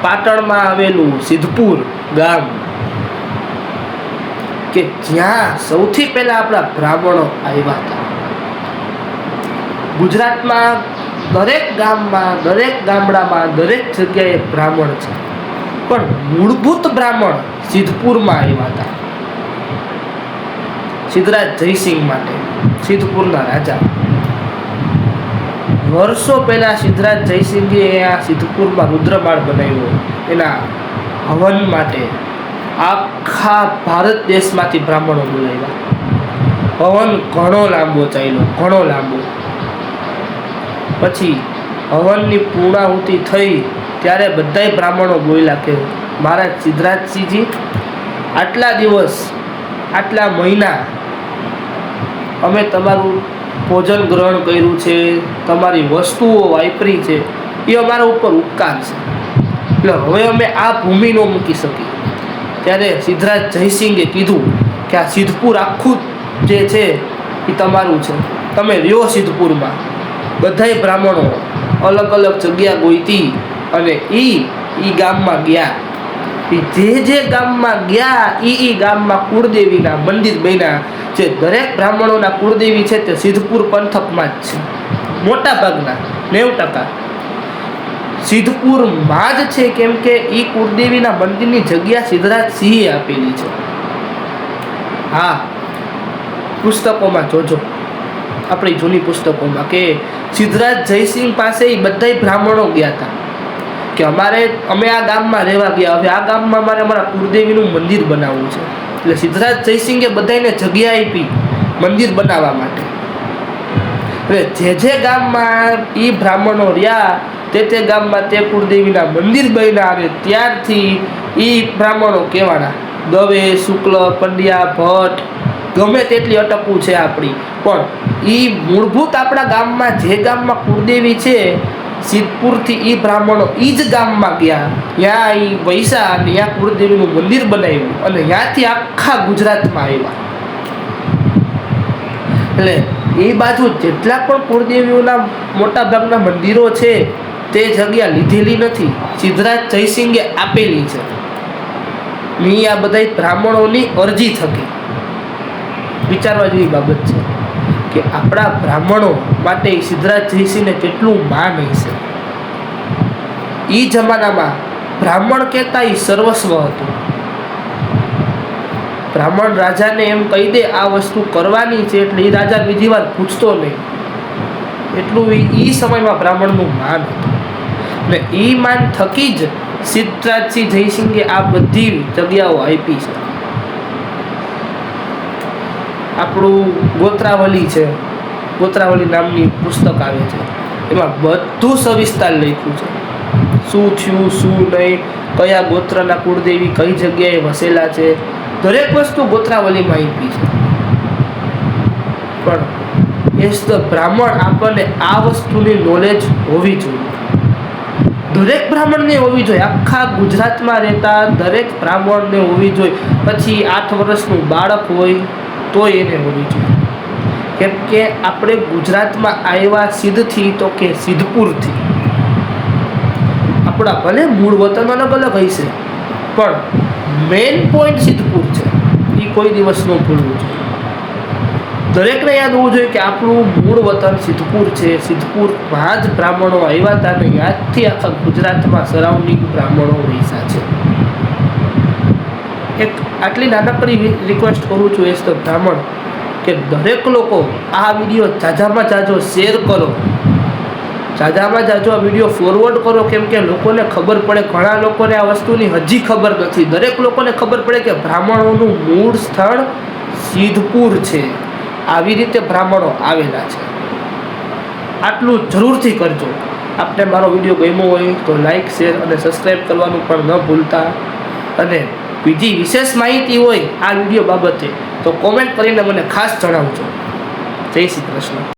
પાટણમાં આવેલું સિદ્ધપુર ગામ કે જ્યાં સૌથી પહેલા આપણા બ્રાહ્મણો આવ્યા હતા. ગુજરાતમાં દરેક ગામમાં, દરેક ગામડામાં, દરેક જગ્યાએ બ્રાહ્મણ છે, પણ મૂળભૂત બ્રાહ્મણ સિદ્ધપુરમાં આવ્યા હતા. સિદ્ધરાજ જયસિંહ માટે, સિદ્ધપુરના રાજા. વર્ષો પહેલા સિદ્ધરાજ જયસિંહે આ સિદ્ધપુરમાં રુદ્રમાળ બનાવ્યો. એના હવન માટે આખા ભારત દેશમાંથી બ્રાહ્મણો બોલાવ્યા. હવન ઘણો લાંબો ચાલ્યો, ઘણો લાંબો. પછી હવનની પૂર્ણાહુતિ થઈ ત્યારે બધાય બ્રાહ્મણો બોલ્યા કે મહારાજ સિદ્ધરાજસિંહજી, આટલા દિવસ, આટલા મહિના અમે તમારું ભોજન ગ્રહણ કર્યું છે, તમારી વસ્તુઓ વાપરી છે, એ અમારા ઉપર ઉપકાર છે, એટલે હવે અમે આ ભૂમિ ન મૂકી શકીએ. ત્યારે સિદ્ધરાજ જયસિંહે કીધું કે આ સિદ્ધપુર આખું જે છે એ તમારું છે, તમે રહ્યો સિદ્ધપુરમાં. બધાય બ્રાહ્મણો અલગ અલગ જગ્યા ગોઈતી અને એ ગામમાં ગયા. જે ગામમાં ગયા એ ગામમાં કુળદેવીના મંદિર બન્યા. જે દરેક બ્રાહ્મણોના કુળદેવી છે તે સિદ્ધપુર પંથકમાં જ છે. મોટા ભાગના 90% સિદ્ધપુરમાં જ છે, કેમ કે એ કુળદેવીના મંદિરની જગ્યા સિદ્ધરાજ સિંહે આપેલી છે. હા, પુસ્તકોમાં જોજો, આપણી જૂની પુસ્તકોમાં કે સિદ્ધરાજ જયસિંહ પાસે એ બધા બ્રાહ્મણો ગયા હતા કે અમે આ ગામમાં રહેવા ગયા, હવે આ ગામમાં અમારા કુળદેવીનું મંદિર બનાવવું છે. એટલે સિદ્ધરાજ જયસિંહે બધાને જગ્યા આપી મંદિર બનાવવા માટે. એટલે જે ગામમાં એ બ્રાહ્મણો રહ્યા તે ગામમાં તે કુળદેવીના મંદિર બન્યા. અને ત્યારથી એ બ્રાહ્મણો કહેવાના દવે, શુક્લ, પંડ્યા, ભટ્ટ, ગમે તેટલી અટકવું છે આપણી, પણ એ મૂળભૂત આપણા ગામમાં જે ગામમાં કુળદેવી છે સિદ્ધપુરથી એ બ્રાહ્મણો એ જ ગામમાં ગયા, ત્યાં એ વૈસા અને ત્યાં કુળદેવીનું મંદિર બનાવ્યું અને ત્યાંથી આખા ગુજરાતમાં આવ્યા. એટલે એ બાજુ જેટલા પણ કુળદેવીઓના મોટા ભાગના મંદિરો છે તે જગ્યા લીધેલી નથી, સિદ્ધરાજ જયસિંહે આપેલી છે. આ બધા બ્રાહ્મણોની અરજી થકી વિચારવા જેવી બાબત છે કે આપણા બ્રાહ્મણો માટે સિદ્ધરાજ જયસિંહને કેટલું માન હશે. એ જમાનામાં બ્રાહ્મણ કહેતા એ સર્વસ્વ હતું. બ્રાહ્મણ રાજાને એમ કહી દે આ વસ્તુ કરવાની છે એટલે એ રાજા બીજી વાર પૂછતો નહીં. એટલું એ સમયમાં બ્રાહ્મણનું માન હતું. ને એ માન થકી જ સિદ્ધરાજસિંહ જયસિંહે આ બધી જગ્યાઓ આપી છે. આપણું ગોત્રાવલી છે, ગોત્રાવલી નામની પુસ્તક આવે છે, એમાં બધું સવિસ્તાર લખ્યું છે. શું થયું, શું નહીં, કયા ગોત્રના કુળદેવી કઈ જગ્યાએ વસેલા છે, દરેક વસ્તુ ગોત્રાવલીમાં આપી છે. પણ એઝ ધ બ્રાહ્મણ આપણને આ વસ્તુની નોલેજ હોવી જોઈએ, દરેક બ્રાહ્મણને હોવી જોઈએ. આખા ગુજરાતમાં રહેતા દરેક બ્રાહ્મણને હોવી જોઈએ. પછી 8 વર્ષનું બાળક હોય તોય એને હોવી જોઈએ, કેમ કે આપણે ગુજરાતમાં આવ્યા સિદ્ધથી તો કે સિદ્ધપુરથી. આપણા ભલે મૂળ વતન અલગ અલગ હશે પણ મેઇન પોઈન્ટ સિદ્ધપુર છે, એ કોઈ દિવસ ન ભૂલવું જોઈએ. દરેકને યાદ હોવું જોઈએ કે આપણું મૂળ વતન સિદ્ધપુર છે, સિદ્ધપુરમાં જ બ્રાહ્મણો આવ્યા હતા ને યાદથી આખા ગુજરાતમાં સરાઉન્ડિંગ બ્રાહ્મણો વૈસા છે. એક આટલી નાનકડી રિક્વેસ્ટ કરું છું એઝ ધ બ્રાહ્મણ કે દરેક લોકો આ વિડીયો ઝાઝામાં ઝાઝો શેર કરો, ઝાઝામાં ઝાઝો આ વિડીયો ફોરવર્ડ કરો, કેમ કે લોકોને ખબર પડે. ઘણા લોકોને આ વસ્તુની હજી ખબર નથી. દરેક લોકોને ખબર પડે કે બ્રાહ્મણોનું મૂળ સ્થળ સિદ્ધપુર છે, આવી રીતે બ્રાહ્મણો આવેલા છે. આટલું જરૂરથી કરજો. આપને મારો વિડીયો ગમ્યો હોય તો લાઈક, શેર અને સબસ્ક્રાઈબ કરવાનું પણ ન ભૂલતા. અને બીજી વિશેષ માહિતી હોય આ વિડીયો બાબતે તો કોમેન્ટ કરીને મને ખાસ જણાવજો. જય શ્રી કૃષ્ણ.